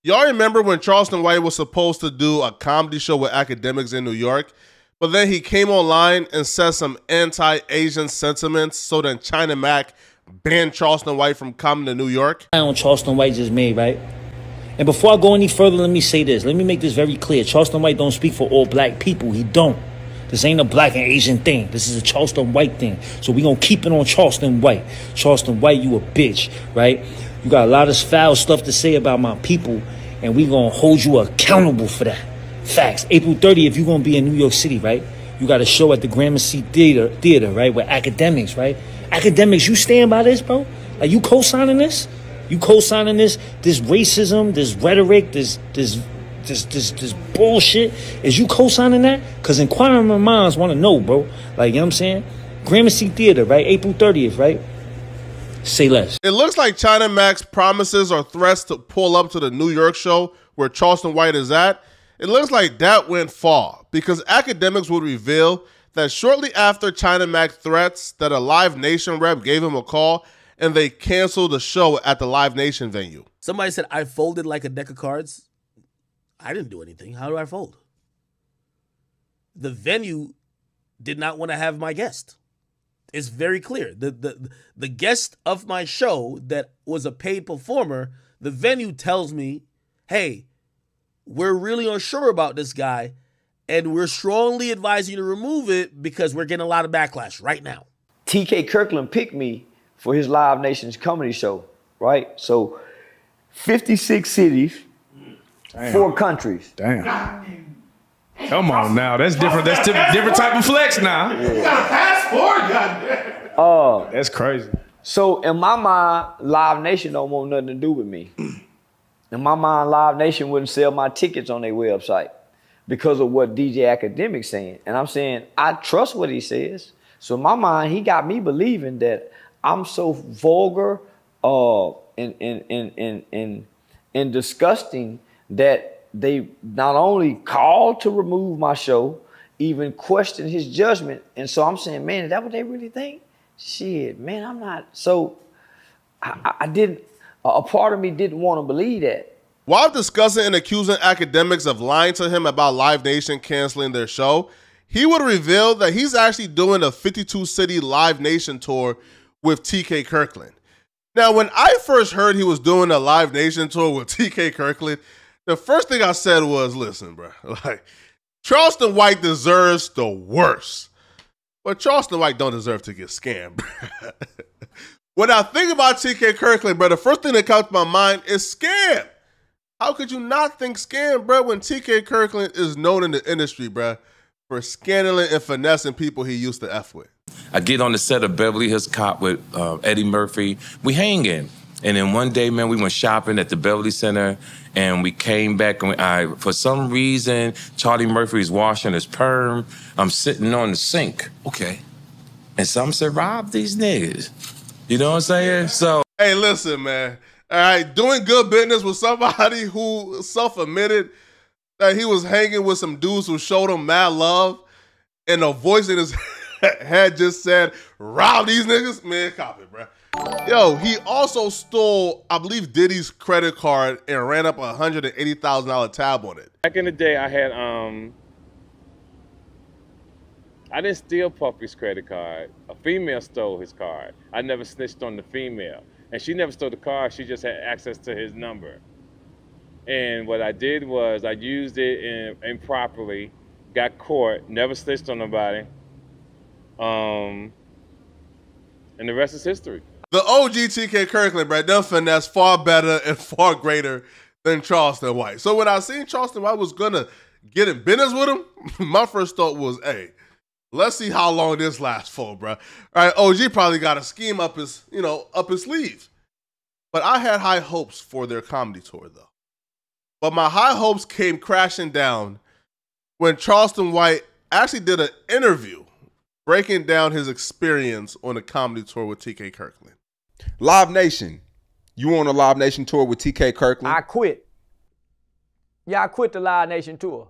Y'all remember when Charleston White was supposed to do a comedy show with academics in New York, but then he came online and said some anti-Asian sentiments, so then China Mac banned Charleston White from coming to New York? On Charleston White just made, right? And before I go any further, let me say this. Let me make this very clear. Charleston White don't speak for all black people. He don't. This ain't a black and Asian thing. This is a Charleston White thing. So we gonna keep it on Charleston White. Charleston White, you a bitch, right? You got a lot of foul stuff to say about my people, and we gonna hold you accountable for that. Facts. April 30th, you gonna be in New York City, right? You got a show at the Gramercy Theater, right? With academics, right? Academics, you stand by this, bro? Like, you co-signing this? You co-signing this racism, this rhetoric, this bullshit? Is you co-signing that? Because inquiring minds want to know, bro. Like, you know what I'm saying? Gramercy Theater, right? April 30th, right? Say less. It looks like China Mac's promises or threats to pull up to the New York show where Charleston White is at, it looks like that went far, because academics would reveal that shortly after China Mac threats that a Live Nation rep gave him a call and they canceled the show at the Live Nation venue. Somebody said, I folded like a deck of cards. I didn't do anything. How do I fold? The venue did not want to have my guest. It's very clear. The guest of my show that was a paid performer, the venue tells me, hey, we're really unsure about this guy, and we're strongly advising you to remove it because we're getting a lot of backlash right now. TK Kirkland picked me for his Live Nations comedy show, right? So 56 cities, damn. 4 countries. Damn. Come on now, that's different. That's different type of flex now. Yeah. You got a passport, goddamn. That's crazy. So in my mind, Live Nation don't want nothing to do with me. In my mind, Live Nation wouldn't sell my tickets on their website because of what DJ Academic's saying. And I'm saying, I trust what he says. So in my mind, he got me believing that I'm so vulgar and disgusting that they not only called to remove my show, even questioned his judgment. And so I'm saying, man, is that what they really think? Shit, man, I'm not. So I didn't, a part of me didn't want to believe that. While discussing and accusing academics of lying to him about Live Nation canceling their show, he would reveal that he's actually doing a 52-city Live Nation tour with TK Kirkland. Now, when I first heard he was doing a Live Nation tour with TK Kirkland, the first thing I said was, listen, bro, like, Charleston White deserves the worst. But Charleston White don't deserve to get scammed, bro. When I think about TK Kirkland, bro, the first thing that comes to my mind is scam. How could you not think scam, bro, when TK Kirkland is known in the industry, bro, for scandaling and finessing people he used to F with? I get on the set of Beverly Hills Cop with Eddie Murphy. We hanging. And then one day, man, we went shopping at the Beverly Center, and we came back, and for some reason, Charlie Murphy's washing his perm. I'm sitting on the sink. Okay. And some said, rob these niggas. You know what I'm saying? So, hey, listen, man. All right, doing good business with somebody who self-admitted that he was hanging with some dudes who showed him mad love, and a voice in his head just said, rob these niggas? Man, cop it, bro. Yo, he also stole, I believe, Diddy's credit card and ran up a $180,000 tab on it. Back in the day, I had, I didn't steal Puffy's credit card. A female stole his card. I never snitched on the female. And she never stole the card, she just had access to his number. And what I did was I used it improperly, got caught, never snitched on nobody. And the rest is history. The OG TK Kirkland, bro, done finesse far better and far greater than Charleston White. So when I seen Charleston White was gonna get in business with him, my first thought was, hey, let's see how long this lasts for, bro. All right, OG probably got a scheme up his, up his sleeve. But I had high hopes for their comedy tour, though. But my high hopes came crashing down when Charleston White actually did an interview breaking down his experience on a comedy tour with TK Kirkland. Live Nation. You on a Live Nation tour with TK Kirkland? I quit. Yeah, I quit the Live Nation tour.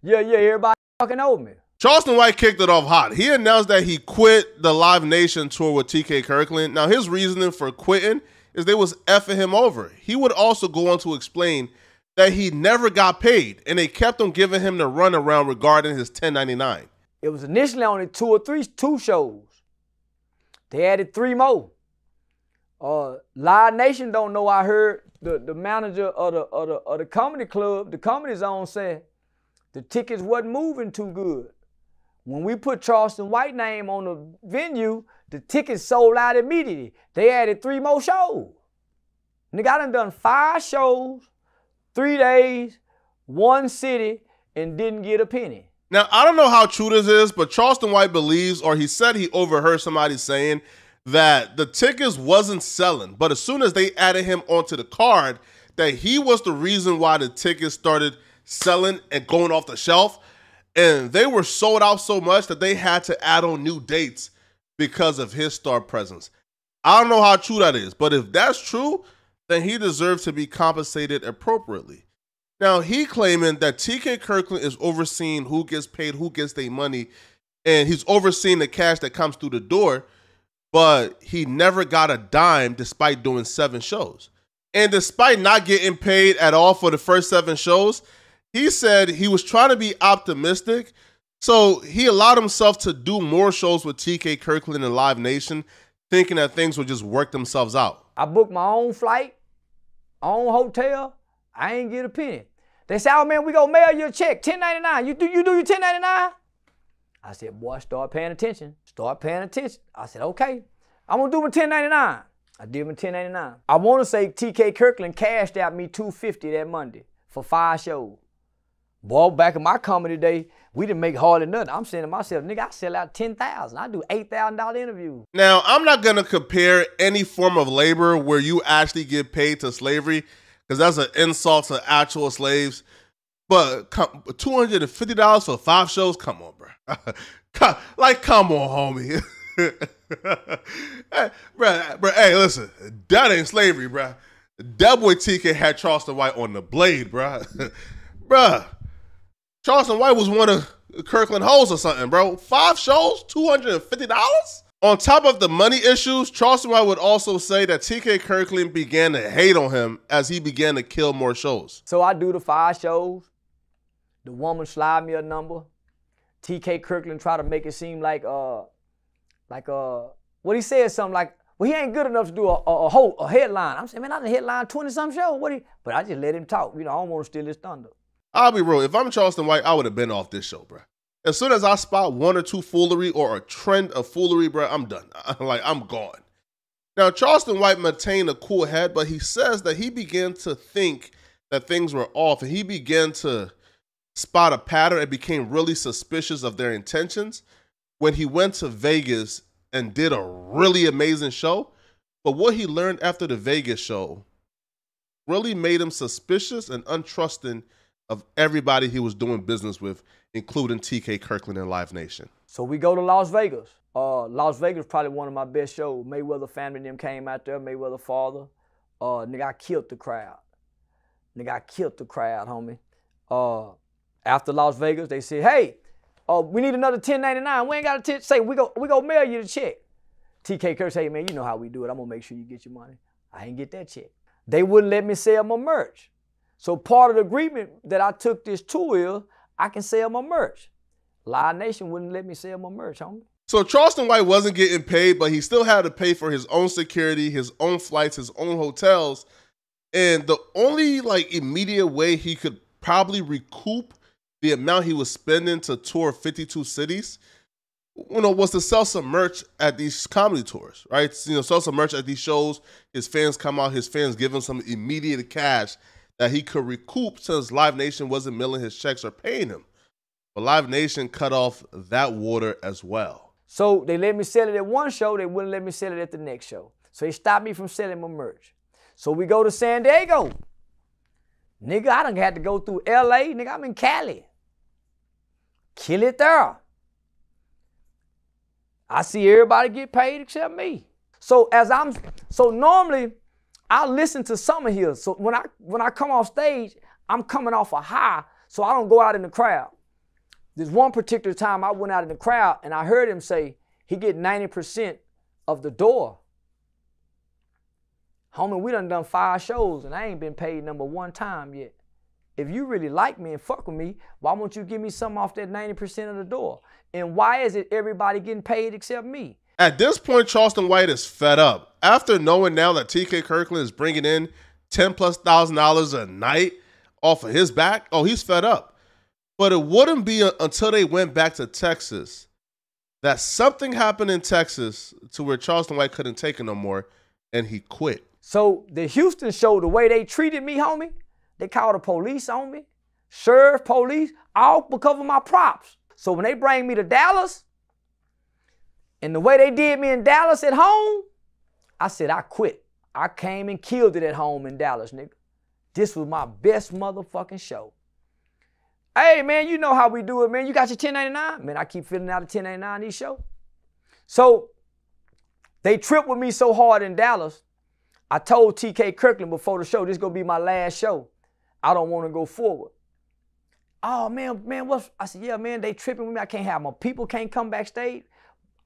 Yeah, everybody fucking over me. Charleston White kicked it off hot. He announced that he quit the Live Nation tour with TK Kirkland. Now, his reasoning for quitting is they was effing him over. He would also go on to explain that he never got paid, and they kept on giving him the runaround regarding his 1099. It was initially only two shows. They added 3 more. Live Nation don't know. I heard the manager of the comedy club, the Comedy Zone, said the tickets wasn't moving too good. When we put Charleston White name on the venue, the tickets sold out immediately. They added 3 more shows. Nigga, I done 5 shows, 3 days, 1 city, and didn't get a penny. Now, I don't know how true this is, but Charleston White believes, or he said he overheard somebody saying that the tickets wasn't selling, but as soon as they added him onto the card, that he was the reason why the tickets started selling and going off the shelf. And they were sold out so much that they had to add on new dates because of his star presence. I don't know how true that is, but if that's true, then he deserves to be compensated appropriately. Now, he claiming that TK Kirkland is overseeing who gets paid, who gets their money, and he's overseeing the cash that comes through the door, but he never got a dime despite doing 7 shows. And despite not getting paid at all for the first 7 shows, he said he was trying to be optimistic, so he allowed himself to do more shows with TK Kirkland and Live Nation, thinking that things would just work themselves out. I booked my own flight, own hotel. I ain't get a penny. They said, oh man, we gonna mail you a check, $10.99. You do your $10.99? I said, boy, start paying attention. Start paying attention. I said, okay, I'm gonna do my $10.99. I did my $10.99. I wanna say TK Kirkland cashed out me $250 that Monday for 5 shows. Boy, back in my comedy day, we didn't make hardly nothing. I'm saying to myself, nigga, I sell out 10,000. I do $8,000 interviews. Now, I'm not going to compare any form of labor where you actually get paid to slavery, because that's an insult to actual slaves. But $250 for 5 shows? Come on, bro. Come on, homie. Hey, bro, hey, listen, that ain't slavery, bro. That boy TK had Charleston White on the blade, bro. Bruh. Charleston White was one of Kirkland hoes or something, bro. 5 shows, $250? On top of the money issues, Charleston White would also say that TK Kirkland began to hate on him as he began to kill more shows. So I do the 5 shows. The woman slide me a number. TK Kirkland try to make it seem like what he said something like, well, he ain't good enough to do a headline. I'm saying, man, I done headline 20-something shows. But I just let him talk. You know, I don't want to steal his thunder. I'll be real. If I'm Charleston White, I would have been off this show, bro. As soon as I spot 1 or 2 foolery or a trend of foolery, bro, I'm done. I'm gone. Now, Charleston White maintained a cool head, but he says that he began to think that things were off, and he began to spot a pattern and became really suspicious of their intentions when he went to Vegas and did a really amazing show. But what he learned after the Vegas show really made him suspicious and untrusting of everybody he was doing business with, including TK Kirkland and Live Nation. So we go to Las Vegas. Las Vegas probably one of my best shows. Mayweather family and them came out there, Mayweather father. Nigga, I killed the crowd. Homie. After Las Vegas, they said, hey, we need another $10.99. We ain't got a say, we go mail you the check. TK Kirk say, hey man, you know how we do it. I'm gonna make sure you get your money. I ain't get that check. They wouldn't let me sell my merch. So part of the agreement that I took this tour is I can sell my merch. Live Nation wouldn't let me sell my merch, homie. So Charleston White wasn't getting paid, but he still had to pay for his own security, his own flights, his own hotels. And the only immediate way he could probably recoup the amount he was spending to tour 52 cities, was to sell some merch at these comedy tours, right? Sell some merch at these shows. His fans come out, his fans give him some immediate cash that he could recoup since Live Nation wasn't mailing his checks or paying him. But Live Nation cut off that water as well. So they let me sell it at one show, they wouldn't let me sell it at the next show. So they stopped me from selling my merch. So we go to San Diego. Nigga, I done had to go through LA. Nigga, I'm in Cali. Kill it there. I see everybody get paid except me. So normally I listen to some of his. So when I come off stage, I'm coming off a high, so I don't go out in the crowd. There's one particular time I went out in the crowd and I heard him say he get 90% of the door. Homie, we done 5 shows and I ain't been paid number 1 time yet. If you really like me and fuck with me, why won't you give me something off that 90% of the door? And why is it everybody getting paid except me? At this point, Charleston White is fed up. After knowing now that TK Kirkland is bringing in $10,000+ a night off of his back, oh, he's fed up. But it wouldn't be until they went back to Texas that something happened in Texas to where Charleston White couldn't take it no more, and he quit. So the Houston show, the way they treated me, homie, they called the police on me, sheriff, police, all because of my props. So when they bring me to Dallas, and the way they did me in Dallas at home, I said, I quit. I came and killed it at home in Dallas, nigga. This was my best motherfucking show. Hey, man, you know how we do it, man. You got your 1099? Man, I keep filling out a 1099 these shows. So they tripped with me so hard in Dallas, I told TK Kirkland before the show, this is going to be my last show. I don't want to go forward. Oh, man, what's... I said, yeah, man, they tripping with me. I can't have my people can't come backstage.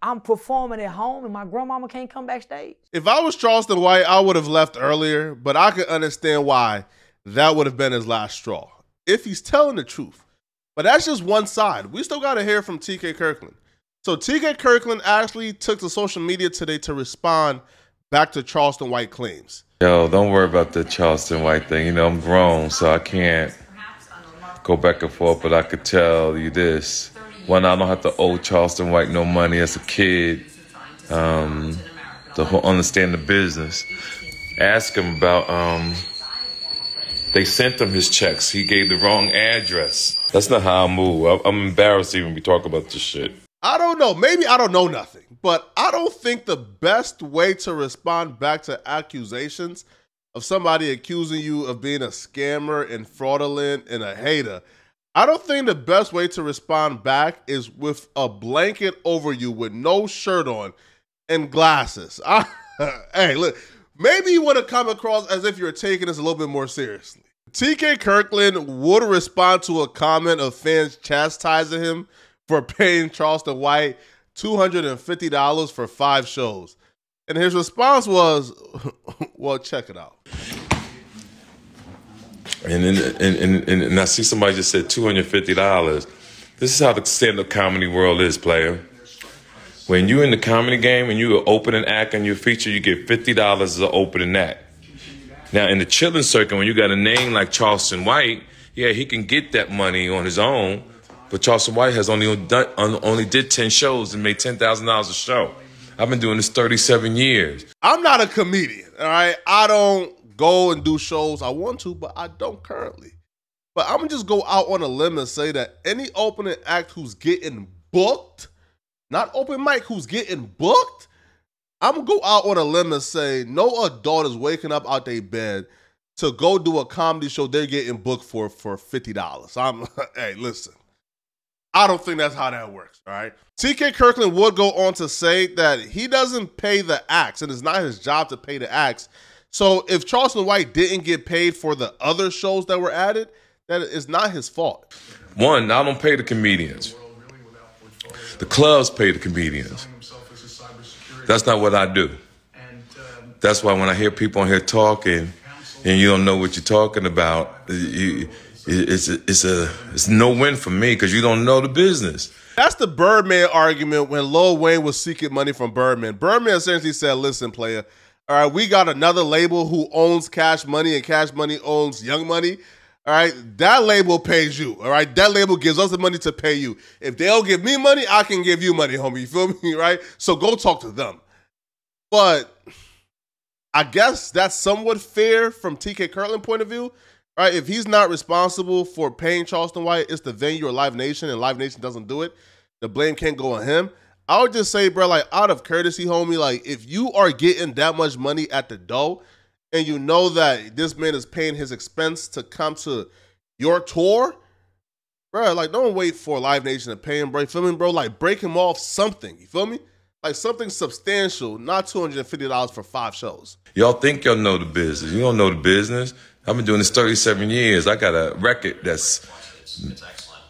I'm performing at home and my grandmama can't come backstage. If I was Charleston White, I would have left earlier, but I could understand why that would have been his last straw, if he's telling the truth. But that's just one side. We still got to hear from TK Kirkland. So TK Kirkland actually took to social media today to respond back to Charleston White claims. Yo, don't worry about the Charleston White thing. You know, I'm grown, so I can't go back and forth, but I could tell you this. One, I don't have to owe Charleston White no money as a kid to understand the business. Ask him about, they sent him his checks. He gave the wrong address. That's not how I move. I'm embarrassed to even be talking about this shit. I don't know. Maybe I don't know nothing, but I don't think the best way to respond back to accusations of somebody accusing you of being a scammer and fraudulent and a hater, I don't think the best way to respond back is with a blanket over you with no shirt on and glasses. Hey, look, maybe you would have come across as if you're taking this a little bit more seriously. TK Kirkland would respond to a comment of fans chastising him for paying Charleston White $250 for 5 shows. And his response was, well, check it out. And I see somebody just said $250. This is how the stand-up comedy world is, player. When you in the comedy game and you open an act and you feature, you get $50 as an opening act. Now, in the chilling circuit, when you got a name like Charleston White, yeah, he can get that money on his own, but Charleston White has only did 10 shows and made $10,000 a show. I've been doing this 37 years. I'm not a comedian, all right? I don't go and do shows. I want to, but I don't currently. But I'm going to just go out on a limb and say that any opening act who's getting booked, not open mic, who's getting booked, I'm going to go out on a limb and say no adult is waking up out their bed to go do a comedy show they're getting booked for $50. Hey, listen. I don't think that's how that works, all right? TK Kirkland would go on to say that he doesn't pay the acts, and it's not his job to pay the acts. So if Charleston White didn't get paid for the other shows that were added, that is not his fault. One, I don't pay the comedians. The clubs pay the comedians. That's not what I do. That's why when I hear people on here talking and you don't know what you're talking about, it's no win for me because you don't know the business. That's the Birdman argument when Lil Wayne was seeking money from Birdman. Birdman essentially said, listen, player, all right, we got another label who owns Cash Money and Cash Money owns Young Money. All right, that label pays you. All right, that label gives us the money to pay you. If they don't give me money, I can give you money, homie. You feel me, right? So go talk to them. But I guess that's somewhat fair from TK Kirkland's point of view. Right, if he's not responsible for paying Charleston White, it's the venue or Live Nation, and Live Nation doesn't do it. The blame can't go on him. I would just say, bro, like, out of courtesy, homie, like, if you are getting that much money at the door and you know that this man is paying his expense to come to your tour, bro, like, don't wait for Live Nation to pay him, bro. You feel me, bro? Like, break him off something. You feel me? Like, something substantial, not $250 for 5 shows. Y'all think y'all know the business. You don't know the business. I've been doing this 37 years. I got a record that's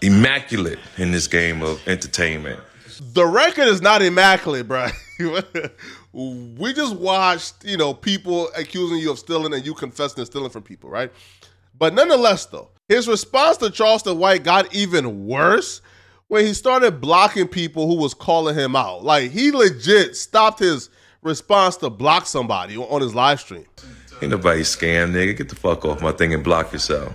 immaculate in this game of entertainment. The record is not immaculate, bro. we just watched, you know, people accusing you of stealing and you confessing to stealing from people, right? But nonetheless, though, his response to Charleston White got even worse when he started blocking people who was calling him out. Like, he legit stopped his response to block somebody on his live stream. Ain't nobody scam, nigga. Get the fuck off my thing and block yourself.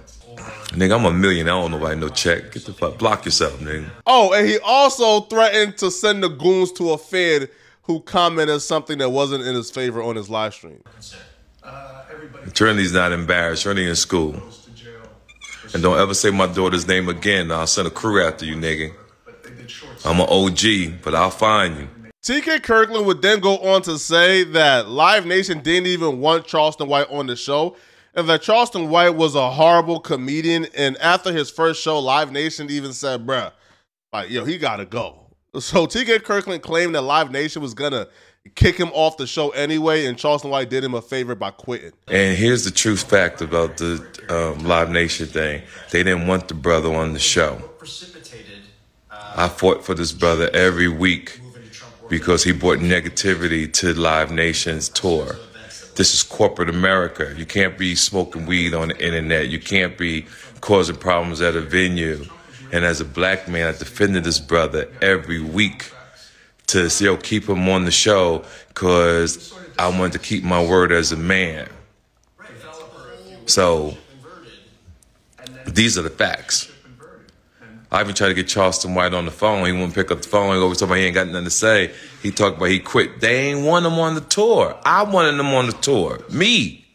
Nigga, I'm a million. I don't know nobody no check. Get the fuck, block yourself, nigga. Oh, and he also threatened to send the goons to a Fed who commented something that wasn't in his favor on his live stream. Trinity's not embarrassed. Trinity in school. And don't ever say my daughter's name again. I'll send a crew after you, nigga. I'm an OG, but I'll find you. TK Kirkland would then go on to say that Live Nation didn't even want Charleston White on the show, and that Charleston White was a horrible comedian. And after his first show, Live Nation even said, bruh, like, yo, he gotta go. So TK Kirkland claimed that Live Nation was gonna kick him off the show anyway, and Charleston White did him a favor by quitting. And here's the true fact about the Live Nation thing. They didn't want the brother on the show. I fought for this brother every week because he brought negativity to Live Nation's tour. This is corporate America. You can't be smoking weed on the internet. You can't be causing problems at a venue. And as a black man, I defended this brother every week to keep him on the show because I wanted to keep my word as a man. So these are the facts. I even tried to get Charleston White on the phone. He wouldn't pick up the phone. He always talking about he ain't got nothing to say. He talked about he quit. They ain't want him on the tour. I wanted him on the tour. Me.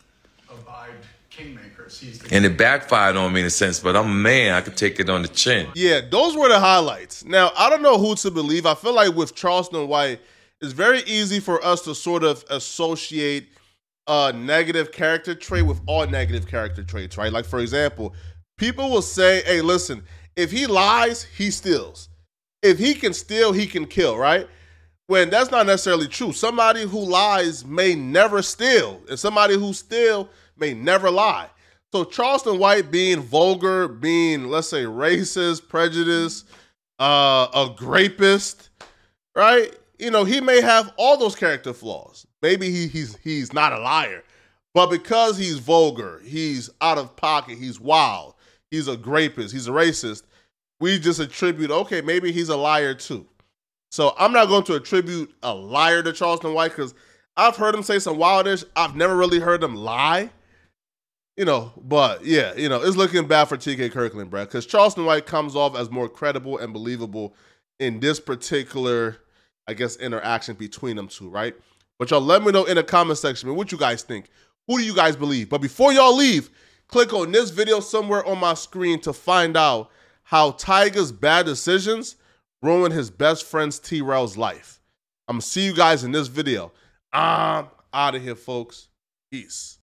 And it backfired on me in a sense, but I'm a man. I could take it on the chin. Yeah, those were the highlights. Now, I don't know who to believe. I feel like with Charleston White, it's very easy for us to sort of associate a negative character trait with all negative character traits, right? Like, for example, people will say, hey, listen, if he lies, he steals. If he can steal, he can kill, right? When that's not necessarily true. Somebody who lies may never steal, and somebody who steals may never lie. So Charleston White being vulgar, being, let's say, racist, prejudiced, a rapist, right? You know, he may have all those character flaws. Maybe he's not a liar. But because he's vulgar, he's out of pocket, he's wild, he's a rapist, he's a racist, we just attribute, okay, maybe he's a liar too. So I'm not going to attribute a liar to Charleston White because I've heard him say some wildish. I've never really heard him lie. You know, but yeah, you know, it's looking bad for TK Kirkland, bro, because Charleston White comes off as more credible and believable in this particular, I guess, interaction between them two, right? But y'all let me know in the comment section, man, what you guys think. Who do you guys believe? But before y'all leave, click on this video somewhere on my screen to find out how Tyga's bad decisions ruined his best friend's T-Rail's life. I'm going to see you guys in this video. I'm out of here, folks. Peace.